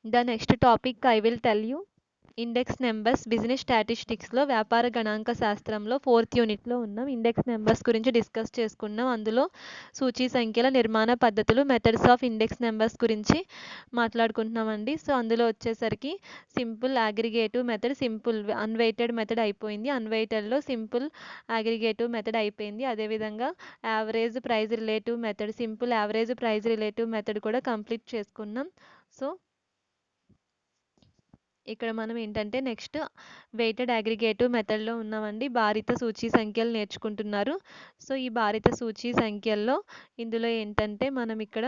The next topic I will tell you index numbers business స్టాటిస్టిక్స్లో వ్యాపార గణాంక శాస్త్రంలో 4th యూనిట్లో ఉన్నాం. ఇండెక్స్ నెంబర్స్ గురించి డిస్కస్ చేసుకున్నాం. అందులో సూచీ సంఖ్యల నిర్మాణ పద్ధతులు మెథడ్స్ ఆఫ్ ఇండెక్స్ నెంబర్స్ గురించి మాట్లాడుకుంటున్నామండి. సో అందులో వచ్చేసరికి simple aggregative method, simple unweighted method అయిపోయింది. అన్వెయిటెడ్లో సింపుల్ అగ్రిగేటివ్ మెథడ్ అయిపోయింది. అదేవిధంగా average price relative method, simple average price relative method కూడా కంప్లీట్ చేసుకున్నాం. సో ఇక్కడ మనం ఏంటంటే నెక్స్ట్ వెయిటెడ్ అగ్రిగేటివ్ మెథడ్లో ఉన్నామండి. భారిత సూచీ సంఖ్యలు నేర్చుకుంటున్నారు. సో ఈ భారిత సూచీ సంఖ్యల్లో ఇందులో ఏంటంటే మనం ఇక్కడ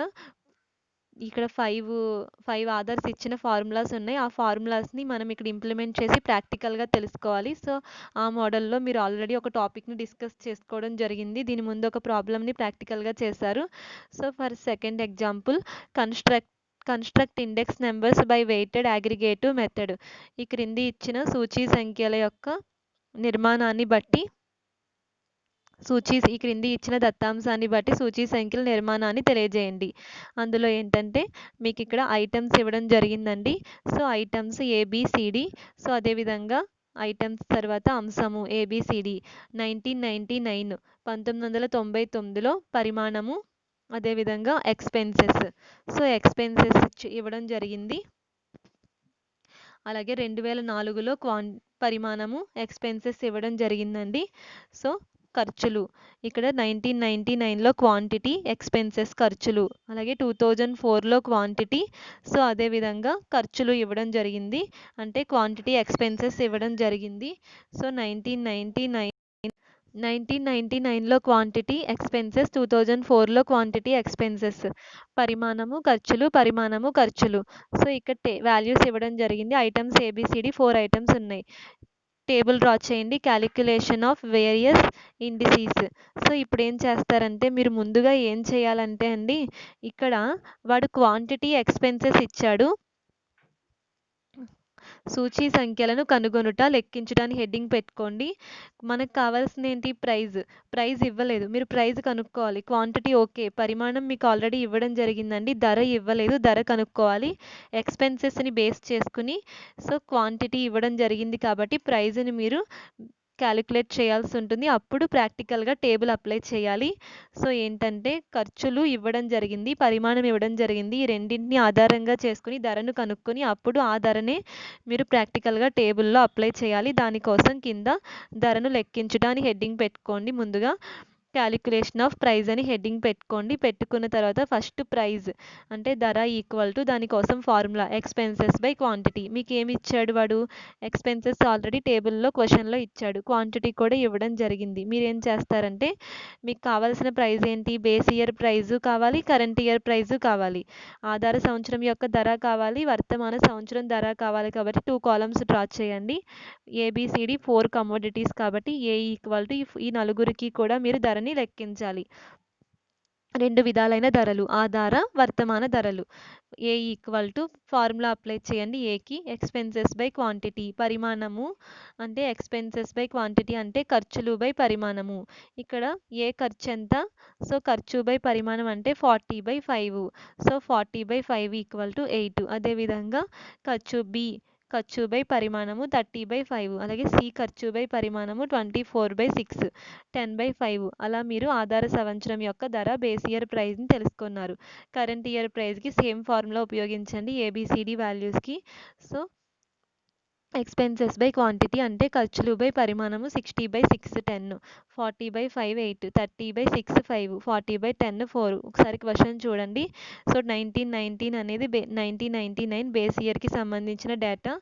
ఫైవ్ ఆధార్స్ ఇచ్చిన ఫార్ములాస్ ఉన్నాయి. ఆ ఫార్ములాస్ని మనం ఇక్కడ ఇంప్లిమెంట్ చేసి ప్రాక్టికల్గా తెలుసుకోవాలి. సో ఆ మోడల్లో మీరు ఆల్రెడీ ఒక టాపిక్ని డిస్కస్ చేసుకోవడం జరిగింది. దీని ముందు ఒక ప్రాబ్లమ్ని ప్రాక్టికల్గా చేశారు. So for second example, construct index numbers by weighted aggregative method. ఈ క్రింది ఇచ్చిన సూచీ సంఖ్యల యొక్క నిర్మాణాన్ని బట్టి ఈ క్రింది ఇచ్చిన దత్తాంశాన్ని బట్టి సూచీ సంఖ్యల నిర్మాణాన్ని తెలియజేయండి. అందులో ఏంటంటే మీకు ఇక్కడ ఐటమ్స్ ఇవ్వడం జరిగిందండి. So items ABCD. సో అదేవిధంగా ఐటమ్స్ తర్వాత అంశము ఏబిసిడి 1999 1999లో పరిమాణము, అదేవిధంగా ఎక్స్పెన్సెస్. సో ఎక్స్పెన్సెస్ ఇవ్వడం జరిగింది. అలాగే 2004లో పరిమాణము, ఎక్స్పెన్సెస్ ఇవ్వడం జరిగిందండి. సో ఖర్చులు ఇక్కడ 1999లో క్వాంటిటీ, ఎక్స్పెన్సెస్ ఖర్చులు, అలాగే 2004లో క్వాంటిటీ. సో అదేవిధంగా ఖర్చులు ఇవ్వడం జరిగింది, అంటే క్వాంటిటీ ఎక్స్పెన్సెస్ ఇవ్వడం జరిగింది. సో 1999లో క్వాంటిటీ, ఎక్స్పెన్సెస్, 2004లో క్వాంటిటీ, ఎక్స్పెన్సెస్, పరిమాణము ఖర్చులు. సో ఇక్కడ వాల్యూస్ ఇవ్వడం జరిగింది. ఐటమ్స్ ఏబిసిడి 4 ఐటమ్స్ ఉన్నాయి. టేబుల్ డ్రా చేయండి. Calculation of various indices. So ఇప్పుడు ఏం చేస్తారంటే మీరు ముందుగా ఏం చేయాలంటే అండి, ఇక్కడ వాడు క్వాంటిటీ, ఎక్స్పెన్సెస్ ఇచ్చాడు. సూచీ సంఖ్యలను కనుగొనుట, లెక్కించడానికి హెడ్డింగ్ పెట్టుకోండి. మనకు కావాల్సింది ఏంటి? ప్రైజ్ ఇవ్వలేదు, మీరు ప్రైజ్ కనుక్కోవాలి. క్వాంటిటీ ఓకే, పరిమాణం మీకు ఆల్రెడీ ఇవ్వడం జరిగిందండి. ధర ఇవ్వలేదు, ధర కనుక్కోవాలి. ఎక్స్పెన్సెస్ని బేస్ చేసుకుని సో క్వాంటిటీ ఇవ్వడం జరిగింది కాబట్టి ప్రైజ్ని మీరు క్యాలిక్యులేట్ చేయాల్సి ఉంటుంది. అప్పుడు ప్రాక్టికల్గా టేబుల్ అప్లై చేయాలి. సో ఏంటంటే ఖర్చులు ఇవ్వడం జరిగింది, పరిమాణం ఇవ్వడం జరిగింది. ఈ రెండింటిని ఆధారంగా చేసుకుని ధరను కనుక్కొని అప్పుడు ఆ ధరనే మీరు ప్రాక్టికల్గా టేబుల్లో అప్లై చేయాలి. దానికోసం కింద ధరను లెక్కించడానికి హెడ్డింగ్ పెట్టుకోండి. ముందుగా క్యాలిక్యులేషన్ ఆఫ్ ప్రైజ్ అని హెడ్డింగ్ పెట్టుకోండి. పెట్టుకున్న తర్వాత ఫస్ట్ ప్రైజ్ అంటే ధర ఈక్వల్ టు దానికోసం ఫార్ములా ఎక్స్పెన్సెస్ బై క్వాంటిటీ. మీకు ఏమి ఇచ్చాడు వాడు? ఎక్స్పెన్సెస్ ఆల్రెడీ టేబుల్లో క్వశ్చన్లో ఇచ్చాడు, క్వాంటిటీ కూడా ఇవ్వడం జరిగింది. మీరు ఏం చేస్తారంటే మీకు కావాల్సిన ప్రైజ్ ఏంటి? బేస్ ఇయర్ ప్రైజు కావాలి, కరెంట్ ఇయర్ ప్రైజు కావాలి, ఆధార సంవత్సరం యొక్క ధర కావాలి, వర్తమాన సంవత్సరం ధర కావాలి. కాబట్టి 2 కాలమ్స్ డ్రా చేయండి. ఏబిసిడి 4 కమోడిటీస్ కాబట్టి ఏ ఈక్వల్ టు ఈ నలుగురికి కూడా మీరు ధరని లెక్కించాలి. 2 విధాలైన ధరలు, ఆధార, వర్తమాన ధరలు. ఏ ఈక్వల్ టు ఫార్ములా అప్లై చేయండి. ఏకి ఎక్స్పెన్సెస్ బై క్వాంటిటీ, పరిమాణము అంటే ఎక్స్పెన్సెస్ బై క్వాంటిటీ అంటే ఖర్చులు బై పరిమాణము. ఇక్కడ ఏ ఖర్చు ఎంత? సో ఖర్చు బై పరిమాణం అంటే 40/5. So 40/5 equal to 8. అదేవిధంగా ఖర్చు బై పరిమాణము 30/5. అలాగే సి ఖర్చు బై పరిమాణము 24/6, 10/5. అలా మీరు ఆధార సంవత్సరం యొక్క ధర, బేస్ ఇయర్ ప్రైస్ని తెలుసుకున్నారు. కరెంట్ ఇయర్ ప్రైస్కి సేమ్ ఫార్ములా ఉపయోగించండి ఏబిసిడి వాల్యూస్కి. సో ఎక్స్పెన్సెస్ బై క్వాంటిటీ అంటే ఖర్చులు బై పరిమాణము 60/6 10, 40/5 8, 30/6 5, 40/10 4. ఒకసారి క్వశ్చన్ చూడండి. సో 1999 బేస్ ఇయర్కి సంబంధించిన డేటా,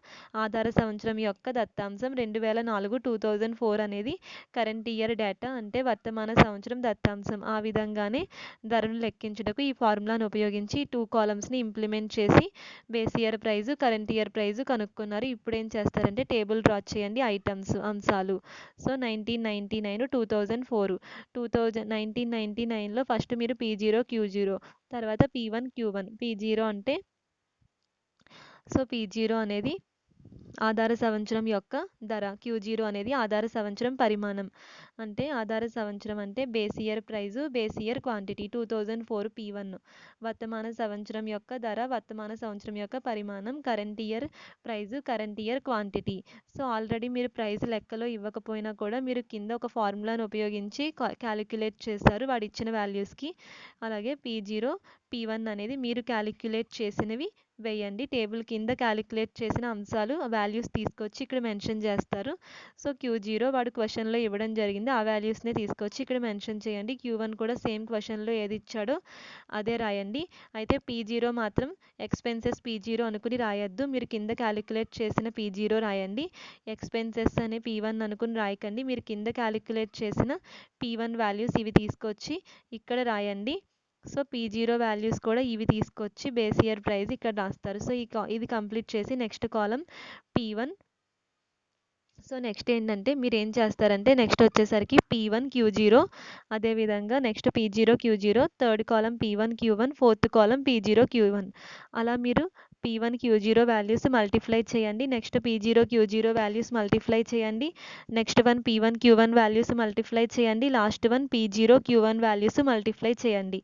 ఆధార సంవత్సరం యొక్క దత్తాంశం 2004 2004 అనేది కరెంట్ ఇయర్ డేటా అంటే వర్తమాన సంవత్సరం దత్తాంశం. ఆ విధంగానే ధరను లెక్కించుటకు ఈ ఫార్ములాను ఉపయోగించి 2 కాలమ్స్ని ఇంప్లిమెంట్ చేసి base year price, current year price కనుక్కున్నారు. ఇప్పుడు ఏం చేస్తారంటే టేబుల్ డ్రా చేయండి. ఐటమ్స్, అంశాలు. సో 1999 2004. 1999లో ఫస్ట్ మీరు P0 Q0, తర్వాత P1 Q1. P0 అంటే సో P0 అనేది ఆధార సంవత్సరం యొక్క ధర. Q0 అనేది ఆధార సంవత్సరం పరిమాణం. అంటే ఆధార సంవత్సరం అంటే base year price, base year quantity. 2004 P1. వర్తమాన సంవత్సరం యొక్క ధర, వర్తమాన సంవత్సరం యొక్క పరిమాణం. Current year price, current year quantity. So already మీరు ప్రైస్ లెక్కలో ఇవ్వకపోయినా కూడా మీరు కింద ఒక ఫార్ములాను ఉపయోగించి క్యాలిక్యులేట్ చేస్తారు వాడిచ్చిన వాల్యూస్కి. అలాగే P0, P1 అనేది మీరు క్యాలిక్యులేట్ చేసినవి వేయండి. టేబుల్ కింద క్యాలిక్యులేట్ చేసిన అంశాలు వాల్యూస్ తీసుకొచ్చి ఇక్కడ మెన్షన్ చేస్తారు. సో Q0 వాడు క్వశ్చన్లో ఇవ్వడం జరిగింది, ఆ వాల్యూస్నే తీసుకొచ్చి ఇక్కడ మెన్షన్ చేయండి. Q1 కూడా సేమ్ క్వశ్చన్లో ఏది ఇచ్చాడో అదే రాయండి. అయితే P0 మాత్రం ఎక్స్పెన్సెస్ P0 అనుకుని రాయొద్దు. మీరు కింద క్యాలిక్యులేట్ చేసిన P0 రాయండి. ఎక్స్పెన్సెస్ అనే P1 అనుకుని రాయకండి. మీరు కింద క్యాలిక్యులేట్ చేసిన P1 వాల్యూస్ ఇవి తీసుకొచ్చి ఇక్కడ రాయండి. సో P0 వాల్యూస్ కూడా ఇవి తీసుకొచ్చి బేస్ ఇయర్ ప్రైస్ ఇక్కడ రాస్తారు. సో ఇది కంప్లీట్ చేసి నెక్స్ట్ కాలం P1. సో నెక్స్ట్ ఏంటంటే మీరు ఏం చేస్తారంటే నెక్స్ట్ వచ్చేసరికి P1 Q0, అదేవిధంగా నెక్స్ట్ P0 Q0, థర్డ్ కాలం P1 Q1, ఫోర్త్ కాలం P0 Q1. అలా మీరు P1 Q0 వాల్యూస్ మల్టిప్లై చేయండి. Next P0 Q0 values multiply చేయండి. Next one P1 Q1 values multiply చేయండి. Last one P0 Q1 values multiply చేయండి.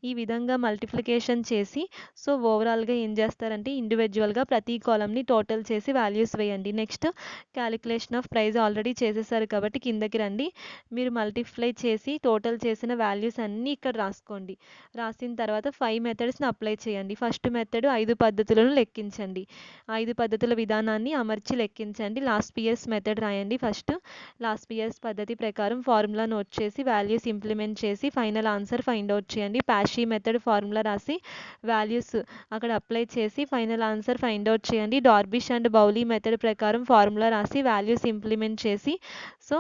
ఈ విధంగా మల్టిప్లికేషన్ చేసి సో ఓవరాల్గా ఏం చేస్తారంటే ఇండివిజువల్గా ప్రతి కాలంని టోటల్ చేసి వాల్యూస్ వేయండి. Next calculation of price already చేసేసారు కాబట్టి కిందకి రండి. మీరు మల్టిప్లై చేసి టోటల్ చేసిన వాల్యూస్ అన్నీ ఇక్కడ రాసుకోండి. రాసిన తర్వాత 5 మెథడ్స్ని అప్లై చేయండి. ఫస్ట్ మెథడ్ 5 పద్ధతులను లెక్కించండి. 5 పద్ధతుల విధానాన్ని అమర్చి లెక్కించండి. లాస్ట్ పియర్స్ మెథడ్ రాయండి. ఫస్ట్ లాస్ట్ పియర్స్ పద్ధతి ప్రకారం ఫార్ములా నోట్ చేసి వాల్యూస్ ఇంప్లిమెంట్ చేసి ఫైనల్ ఆన్సర్ ఫైండ్ అవుట్ చేయండి. ప్యాషీ మెథడ్ ఫార్ములా రాసి వాల్యూస్ అక్కడ అప్లై చేసి ఫైనల్ ఆన్సర్ ఫైండ్ అవుట్ చేయండి. డార్బిష్ అండ్ బౌలీ మెథడ్ ప్రకారం ఫార్ములా రాసి వాల్యూస్ ఇంప్లిమెంట్ చేసి so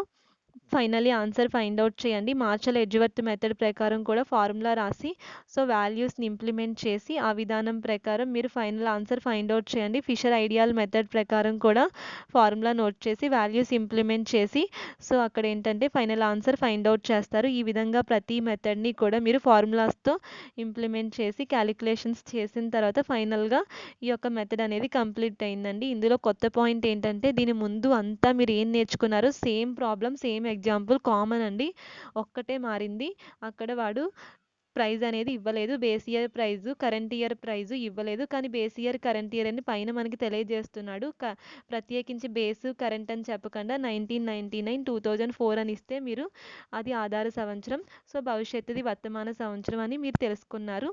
finally answer find out చేయండి. మార్షల్ ఎడ్జ్వర్త్ మెథడ్ ప్రకారం కూడా ఫార్ములా రాసి సో వాల్యూస్ని ఇంప్లిమెంట్ చేసి ఆ విధానం ప్రకారం మీరు ఫైనల్ ఆన్సర్ ఫైండ్ అవుట్ చేయండి. ఫిషర్ ఐడియల్ మెథడ్ ప్రకారం కూడా ఫార్ములా నోట్ చేసి వాల్యూస్ ఇంప్లిమెంట్ చేసి సో అక్కడ ఏంటంటే ఫైనల్ ఆన్సర్ ఫైండ్ అవుట్ చేస్తారు. ఈ విధంగా ప్రతి మెథడ్ని కూడా మీరు ఫార్ములాస్తో ఇంప్లిమెంట్ చేసి క్యాలిక్యులేషన్స్ చేసిన తర్వాత ఫైనల్గా ఈ యొక్క మెథడ్ అనేది కంప్లీట్ అయిందండి. ఇందులో కొత్త పాయింట్ ఏంటంటే దీని ముందు అంతా మీరు ఏం నేర్చుకున్నారో same problem same example common అండి. ఒక్కటే మారింది, అక్కడ వాడు ప్రైజ్ అనేది ఇవ్వలేదు. Base year price, current year price ఇవ్వలేదు, కానీ బేస్ ఇయర్ కరెంట్ ఇయర్ అని పైన మనకి తెలియజేస్తున్నాడు. ప్రత్యేకించి బేసు కరెంట్ అని చెప్పకుండా 1999 2004 అని ఇస్తే మీరు అది ఆధార సంవత్సరం, సో భవిష్యత్తుది వర్తమాన సంవత్సరం అని మీరు తెలుసుకున్నారు.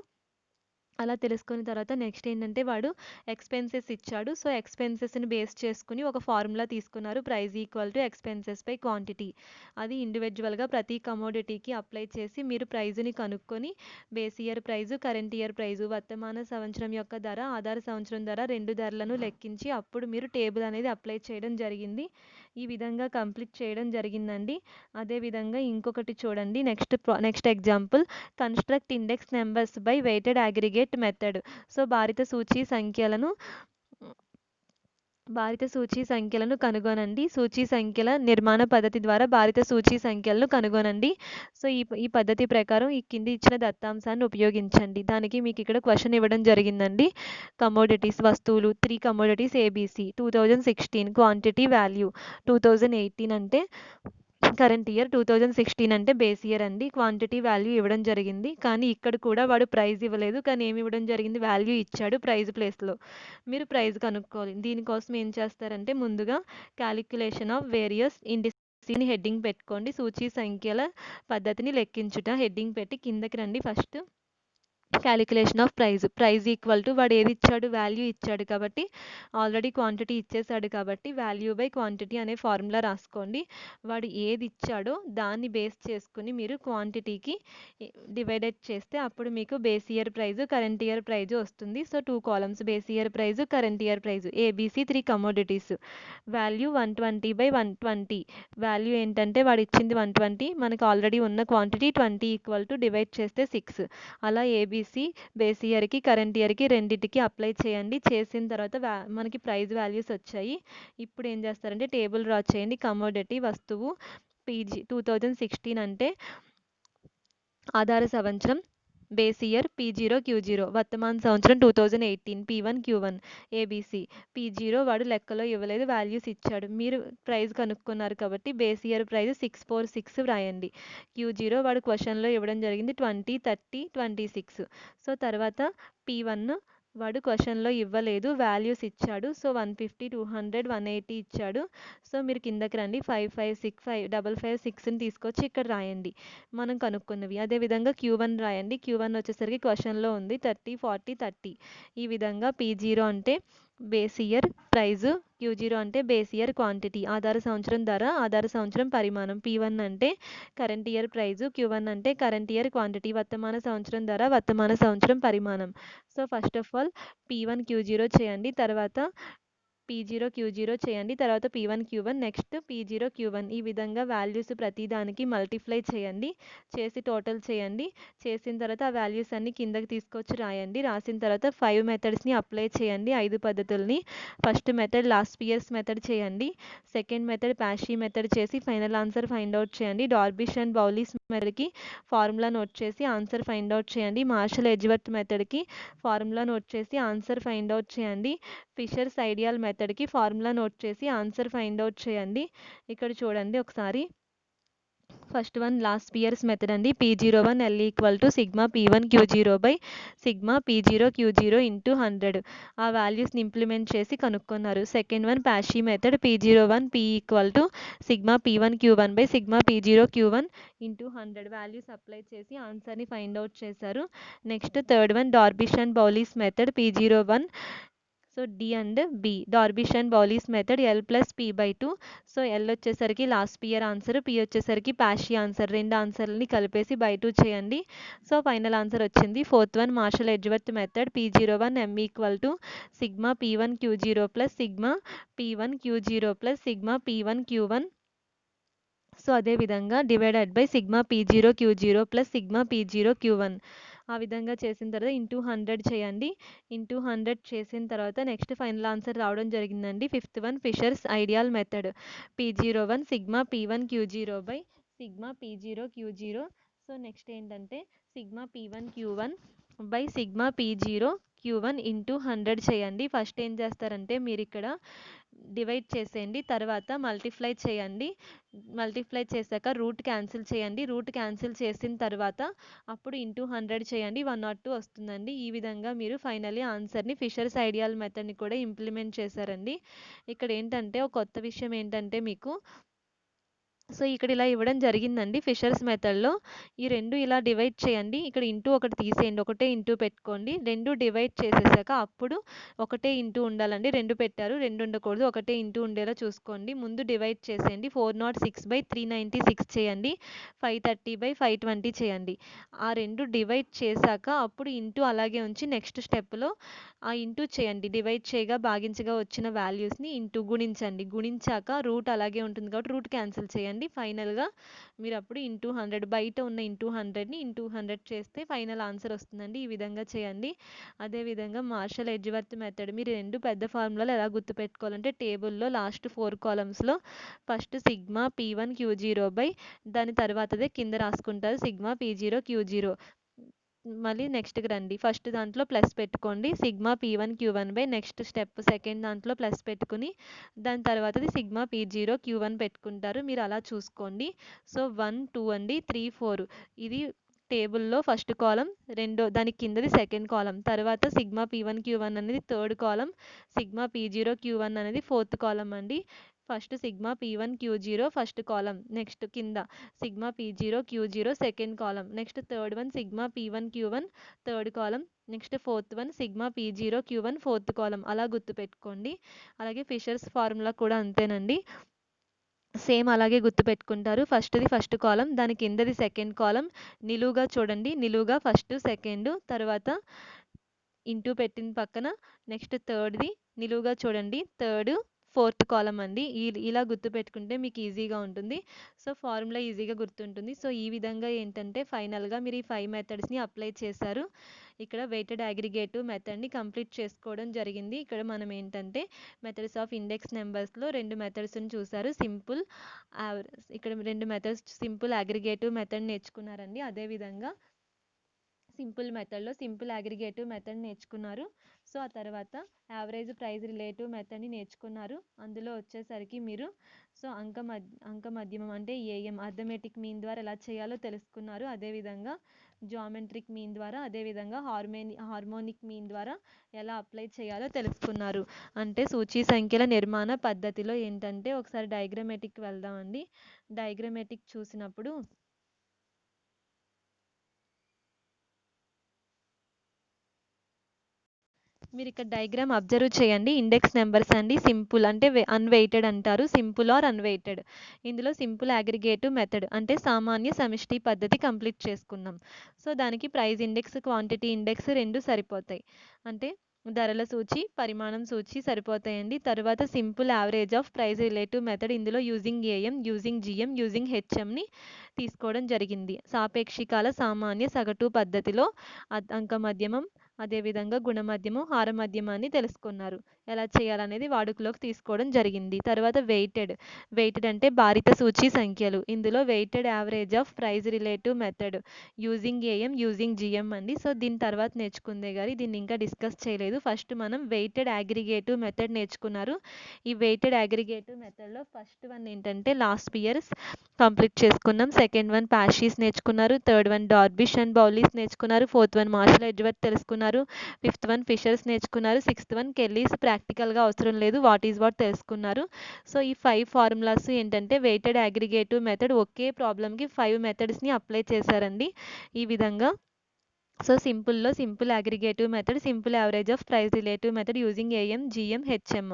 అలా తెలుసుకున్న తర్వాత నెక్స్ట్ ఏంటంటే వాడు ఎక్స్పెన్సెస్ ఇచ్చాడు. సో ఎక్స్పెన్సెస్ని బేస్ చేసుకుని ఒక ఫార్ములా తీసుకున్నారు, price equal to expenses by quantity. అది ఇండివిజువల్గా ప్రతి కమోడిటీకి అప్లై చేసి మీరు ప్రైజ్ని కనుక్కొని base year price, current year price, వర్తమాన సంవత్సరం యొక్క ధర, ఆధార సంవత్సరం ధర, రెండు ధరలను లెక్కించి అప్పుడు మీరు టేబుల్ అనేది అప్లై చేయడం జరిగింది. ఈ విధంగా కంప్లీట్ చేయడం జరిగిందండి. అదేవిధంగా ఇంకొకటి చూడండి, next example construct index numbers by weighted aggregate method. So భారిత సూచీ సంఖ్యలను కనుగొనండి. సూచీ సంఖ్యల నిర్మాణ పద్ధతి ద్వారా భారిత సూచీ సంఖ్యలను కనుగొనండి. సో ఈ పద్ధతి ప్రకారం ఈ కింది ఇచ్చిన దత్తాంశాన్ని ఉపయోగించండి. దానికి మీకు ఇక్కడ క్వశ్చన్ ఇవ్వడం జరిగిందండి. కమోడిటీస్ వస్తువులు 3 కమోడిటీస్ ABC 2016 క్వాంటిటీ వాల్యూ 2018 అంటే కరెంట్ ఇయర్, 2016 అంటే బేస్ ఇయర్ అండి. క్వాంటిటీ వాల్యూ ఇవ్వడం జరిగింది, కానీ ఇక్కడ కూడా వాడు ప్రైజ్ ఇవ్వలేదు, కానీ ఏమి ఇవ్వడం జరిగింది వాల్యూ ఇచ్చాడు ప్రైజ్ ప్లేస్లో. మీరు ప్రైజ్ కనుక్కోవాలి. దీనికోసం ఏం చేస్తారంటే ముందుగా క్యాలిక్యులేషన్ ఆఫ్ వేరియస్ ఇండిసీని హెడ్డింగ్ పెట్టుకోండి. సూచీ సంఖ్యల పద్ధతిని లెక్కించుట హెడ్డింగ్ పెట్టి కిందకి రండి. First calculation of price equal to వాడు ఏది ఇచ్చాడు వాల్యూ ఇచ్చాడు కాబట్టి ఆల్రెడీ క్వాంటిటీ ఇచ్చేసాడు కాబట్టి వాల్యూ బై క్వాంటిటీ అనే ఫార్ములా రాసుకోండి. వాడు ఏది ఇచ్చాడో దాన్ని బేస్ చేసుకుని మీరు క్వాంటిటీకి డివైడెడ్ చేస్తే అప్పుడు మీకు base year price, current year price వస్తుంది. So 2 columns base year price, current year price, ABC 3 commodities. Value 120 by 120. Value ఏంటంటే వాడు ఇచ్చింది 120, మనకు ఆల్రెడీ ఉన్న క్వాంటిటీ 20 ఈక్వల్ టు డివైడ్ చేస్తే 6. అలా ABC బేస్ ఇయర్కి కరెంట్ ఇయర్కి రెండింటికి అప్లై చేయండి. చేసిన తర్వాత మనకి ప్రైజ్ వాల్యూస్ వచ్చాయి. ఇప్పుడు ఏం చేస్తారంటే టేబుల్ డ్రా చేయండి. కమోడిటీ వస్తువు 2016 అంటే ఆధార సంవత్సరం, బేస్ ఇయర్ P0 Q0 వర్తమాన సంవత్సరం 2018 P1 Q1 ఏబీసీ P0 వాడు లెక్కలో ఇవ్వలేదు వాల్యూస్ ఇచ్చాడు మీరు ప్రైస్ కనుక్కున్నారు కాబట్టి బేస్ ఇయర్ ప్రైస్ 646 వ్రాయండి Q0 వాడు క్వశ్చన్లో ఇవ్వడం జరిగింది 20 30 26 సో తర్వాత P1 వాడు క్వశ్చన్లో ఇవ్వలేదు వాల్యూస్ ఇచ్చాడు సో 150 200 180 ఇచ్చాడు సో మీరు కిందకి రండి 556ని తీసుకొచ్చి ఇక్కడ రాయండి మనం కనుక్కున్నవి అదేవిధంగా Q1 రాయండి Q1 వచ్చేసరికి క్వశ్చన్లో ఉంది 30 40 30 ఈ విధంగా P0 అంటే బేస్ ఇయర్ ప్రైజు Q0 అంటే బేస్ ఇయర్ క్వాంటిటీ ఆధార సంవత్సరం ధర ఆధార సంవత్సరం పరిమాణం P1 అంటే కరెంట్ ఇయర్ ప్రైజు Q1 అంటే కరెంట్ ఇయర్ క్వాంటిటీ వర్తమాన సంవత్సరం ధర వర్తమాన సంవత్సరం పరిమాణం so first of all P1 Q0 చేయండి తర్వాత P0 Q0 చేయండి తర్వాత P1 Q1 next P0 Q1 ఈ విధంగా వాల్యూస్ ప్రతిదానికి మల్టిప్లై చేయండి చేసి టోటల్ చేయండి చేసిన తర్వాత ఆ వాల్యూస్ అన్ని కిందకి తీసుకొచ్చి రాయండి రాసిన తర్వాత 5 మెథడ్స్ని అప్లై చేయండి 5 పద్ధతుల్ని first method last years method చేయండి సెకండ్ మెథడ్ ప్యాషీ మెథడ్ చేసి ఫైనల్ ఆన్సర్ ఫైండ్ అవుట్ చేయండి డార్బిష్ అండ్ బౌలీస్ మెథడ్కి ఫార్ములా నోట్ చేసి ఆన్సర్ ఫైండ్ అవుట్ చేయండి మార్షల్ ఎడ్జ్వర్త్ మెథడ్కి ఫార్ములా నోట్ చేసి ఆన్సర్ ఫైండ్ అవుట్ చేయండి ఫిషర్స్ ఐడియల్ మెథడ్కి ఫార్ములా నోట్ చేసి ఆన్సర్ ఫైండ్ అవుట్ చేయండి ఇక్కడ చూడండి ఒకసారి first one last years method అండి P01 L equal to sigma P1 Q0 by sigma P0 Q0 into 100 ఆ వాల్యూస్ని ఇంప్లిమెంట్ చేసి కనుక్కున్నారు second one Paasche method P01 P equal to sigma P1 Q1 by sigma P0 Q1 into 100 values apply చేసి ఆన్సర్ని find out చేశారు next third one Dorbish and Bowley's method P01 so D and B Dorbish and Bowley's method L plus P by 2 so L వచ్చేసరికి last year answer P వచ్చేసరికి Paasche answer రెండు ఆన్సర్లని కలిపేసి by 2 చేయండి so final answer వచ్చింది fourth one Marshall Edgeworth method P01 M equal to sigma P1 Q0 plus sigma P1 Q0 plus sigma P1 Q1 so అదేవిధంగా divided by sigma P0 Q0 plus sigma P0 Q1 ఆ విధంగా చేసిన తర్వాత into 100 చేయండి into 100 చేసిన తర్వాత next final answer రావడం జరిగిందండి fifth one Fisher's ideal method P01 sigma P1 Q0 by sigma P0 Q0 so next ఏంటంటే sigma P1 Q1 by sigma P0 Q1 into 100 చేయండి ఫస్ట్ ఏం చేస్తారంటే మీరు ఇక్కడ డివైడ్ చేసేయండి తర్వాత మల్టిప్లై చేయండి మల్టిప్లై చేశాక రూట్ క్యాన్సిల్ చేయండి రూట్ క్యాన్సిల్ చేసిన తర్వాత అప్పుడు ఇంటూ 100 చేయండి 102 వస్తుందండి ఈ విధంగా మీరు ఫైనల్లీ ఆన్సర్ని ఫిషర్స్ ఐడియల్ మెథడ్ని కూడా ఇంప్లిమెంట్ చేశారండి ఇక్కడ ఏంటంటే ఒక కొత్త విషయం ఏంటంటే మీకు సో ఇక్కడ ఇలా ఇవ్వడం జరిగిందండి ఫిషర్స్ మెథడ్లో ఈ రెండు ఇలా డివైడ్ చేయండి ఇక్కడ ఇంటూ ఒకటి తీసేయండి ఒకటే ఇంటూ పెట్టుకోండి రెండు డివైడ్ చేసేసాక అప్పుడు ఒకటే ఇంటూ ఉండాలండి రెండు పెట్టారు రెండు ఉండకూడదు ఒకటే ఇంటూ ఉండేలా చూసుకోండి ముందు డివైడ్ చేసేయండి 406/396 చేయండి 530/520 చేయండి ఆ రెండు డివైడ్ చేశాక అప్పుడు ఇంటూ అలాగే ఉంచి నెక్స్ట్ స్టెప్లో ఆ ఇంటూ చేయండి డివైడ్ చేయగా భాగించగా వచ్చిన వాల్యూస్ని ఇంటూ గుణించండి గుణించాక రూట్ అలాగే ఉంటుంది కాబట్టి రూట్ క్యాన్సిల్ చేయండి ఫైనల్గా మీరు అప్పుడు ఇంటూ 100 బయట ఉన్న ఇంటూ 100ని ఇంటూ 100 చేస్తే ఫైనల్ ఆన్సర్ వస్తుందండి ఈ విధంగా చేయండి అదేవిధంగా మార్షల్ ఎడ్జ్వర్త్ మెథడ్ మీరు రెండు పెద్ద ఫార్ములాలు ఎలా గుర్తుపెట్టుకోవాలంటే టేబుల్లో లాస్ట్ 4 కాలమ్స్లో first sigma P1 Q0 by దాని తర్వాతదే కింద రాసుకుంటారు సిగ్మా P0 Q0 మళ్ళీ నెక్స్ట్కి రండి ఫస్ట్ దాంట్లో ప్లస్ పెట్టుకోండి sigma P1 Q1 by next step second దాంట్లో ప్లస్ పెట్టుకుని దాని తర్వాతది సిగ్మా P0 Q1 పెట్టుకుంటారు మీరు అలా చూసుకోండి సో 1 2 అండి 3 4 ఇది టేబుల్లో ఫస్ట్ కాలం దానికి కిందది సెకండ్ కాలం తర్వాత సిగ్మా P1 Q1 అనేది థర్డ్ కాలం సిగ్మా P0 Q1 అనేది ఫోర్త్ కాలం అండి first sigma P1 Q0 first కాలం నెక్స్ట్ కింద సిగ్మా P0 Q0 సెకండ్ కాలం next third one sigma P1 Q1 third కాలం next fourth one sigma P0 Q1 fourth కాలం అలా గుర్తుపెట్టుకోండి అలాగే ఫిషర్స్ ఫార్ములా కూడా అంతేనండి సేమ్ అలాగే గుర్తుపెట్టుకుంటారు ఫస్ట్ది ఫస్ట్ కాలం దాని కిందది సెకండ్ కాలం నిలువుగా చూడండి నిలువుగా ఫస్ట్ సెకండ్ తర్వాత ఇంటూ పెట్టిన పక్కన నెక్స్ట్ థర్డ్ది నిలువుగా చూడండి థర్డ్ ఫోర్త్ కాలం అండి ఇలా గుర్తుపెట్టుకుంటే మీకు ఈజీగా ఉంటుంది సో ఫార్ములా ఈజీగా గుర్తుంటుంది సో ఈ విధంగా ఏంటంటే ఫైనల్గా మీరు ఈ 5 మెథడ్స్ని అప్లై చేశారు ఇక్కడ వెయిటెడ్ అగ్రిగేటివ్ మెథడ్ని కంప్లీట్ చేసుకోవడం జరిగింది ఇక్కడ మనం ఏంటంటే మెథడ్స్ ఆఫ్ ఇండెక్స్ నెంబర్స్లో రెండు మెథడ్స్ని చూసారు సింపుల్ ఇక్కడ రెండు మెథడ్స్ సింపుల్ అగ్రిగేటివ్ మెథడ్ నేర్చుకున్నారండి అదేవిధంగా సింపుల్ మెథడ్లో సింపుల్ అగ్రిగేటివ్ మెథడ్ నేర్చుకున్నారు. సో ఆ తర్వాత యావరేజ్ ప్రైస్ రిలేటివ్ మెథడ్ని నేర్చుకున్నారు. అందులో వచ్చేసరికి మీరు సో అంక మధ్యమం అంటే ఏఎం అర్థమెటిక్ మీన్ ద్వారా ఎలా చేయాలో తెలుసుకున్నారు. అదేవిధంగా జామెట్రిక్ మీన్ ద్వారా, అదేవిధంగా హార్మోనిక్ మీన్ ద్వారా ఎలా అప్లై చేయాలో తెలుసుకున్నారు. అంటే సూచీ సంఖ్యల నిర్మాణ పద్ధతిలో ఏంటంటే ఒకసారి డయాగ్రమెటిక్ వెళ్దామండి. డయాగ్రమెటిక్ చూసినప్పుడు మీరు ఇక్కడ డయాగ్రామ్ అబ్జర్వ్ చేయండి. ఇండెక్స్ నెంబర్స్ అండి. సింపుల్ అంటే అన్వెయిటెడ్ అంటారు. Simple are unweighted. ఇందులో సింపుల్ అగ్రిగేటివ్ మెథడ్ అంటే సామాన్య సమిష్టి పద్ధతి కంప్లీట్ చేసుకున్నాం. సో దానికి ప్రైస్ ఇండెక్స్, క్వాంటిటీ ఇండెక్స్ రెండు సరిపోతాయి. అంటే ధరల సూచి, పరిమాణం సూచి సరిపోతాయండి. తర్వాత simple average of price relative method ఇందులో using AM, using GM, using హెచ్ఎంని తీసుకోవడం జరిగింది. సాపేక్షికాల సామాన్య సగటు పద్ధతిలో అంక మధ్యమం, అదేవిధంగా గుణమధ్యమం, హారమధ్యమాన్ని తెలుసుకున్నారు. ఎలా చేయాలనేది వాడుకలోకి తీసుకోవడం జరిగింది. తర్వాత వెయిటెడ్ అంటే భారిత సూచి సంఖ్యలు. ఇందులో weighted average of price relative method using AM, using GM అండి. సో దీని తర్వాత నేర్చుకుందే కానీ దీన్ని ఇంకా డిస్కస్ చేయలేదు. ఫస్ట్ మనం వెయిటెడ్ అగ్రిగేటివ్ మెథడ్ నేర్చుకున్నారు. ఈ వెయిటెడ్ అగ్రిగేటివ్ మెథడ్లో ఫస్ట్ వన్ ఏంటంటే లాస్ట్ ఇయర్స్ కంప్లీట్ చేసుకున్నాం. సెకండ్ వన్ ప్యాషీస్ నేర్చుకున్నారు. Third one Dorbish and Bowley's నేర్చుకున్నారు. ఫోర్త్ వన్ మార్షల్ ఎడ్జ్వర్త్ తెలుసుకున్నారు. ఫిఫ్త్ వన్ ఫిషర్స్ నేర్చుకున్నారు. సిక్స్త్ వన్ కెల్లీస్ ప్రాక్టికల్గా అవసరం లేదు, వాట్ ఈజ్ వాట్ తెలుసుకున్నారు. సో ఈ 5 ఫార్ములాస్ ఏంటంటే వెయిటెడ్ అగ్రిగేటివ్ మెథడ్ ఒకే ప్రాబ్లమ్కి 5 మెథడ్స్ని అప్లై చేశారండి. ఈ విధంగా సో సింపుల్లో simple aggregative method, simple average of price relative method using AM, GM, HM,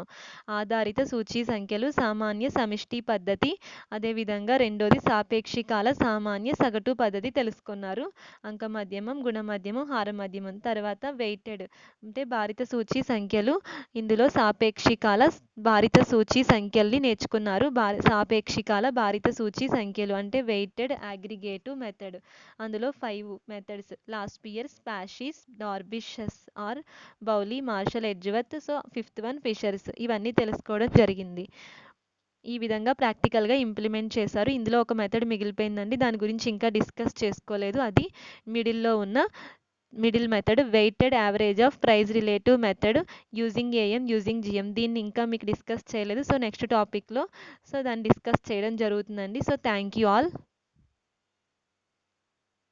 ఆధారిత సూచీ సంఖ్యలు, సామాన్య సమిష్టి పద్ధతి, అదేవిధంగా రెండోది సాపేక్షికాల సామాన్య సగటు పద్ధతి తెలుసుకున్నారు. అంక మధ్యమం, గుణమధ్యమం, హారమధ్యమం. తర్వాత వెయిటెడ్ అంటే భారిత సూచీ సంఖ్యలు. ఇందులో సాపేక్షికాల భారిత సూచీ సంఖ్యల్ని నేర్చుకున్నారు. సాపేక్షికాల భారిత సూచీ సంఖ్యలు అంటే వెయిటెడ్ అగ్రిగేటివ్ మెథడ్. అందులో 5 methods Laspeyres, Paasche's, Dorbish's or Bowley, Marshall Edgeworth, so fifth one Fisher's. ఇవన్నీ తెలుసుకోవడం జరిగింది. ఈ విధంగా ప్రాక్టికల్గా ఇంప్లిమెంట్ చేశారు. ఇందులో ఒక మెథడ్ మిగిలిపోయిందండి, దాని గురించి ఇంకా డిస్కస్ చేసుకోలేదు. అది middle method weighted average of price relative method using AM, using GM. దీన్ని ఇంకా మీకు డిస్కస్ చేయలేదు. సో నెక్స్ట్ టాపిక్లో సో దాన్ని డిస్కస్ చేయడం జరుగుతుందండి. So thank you all.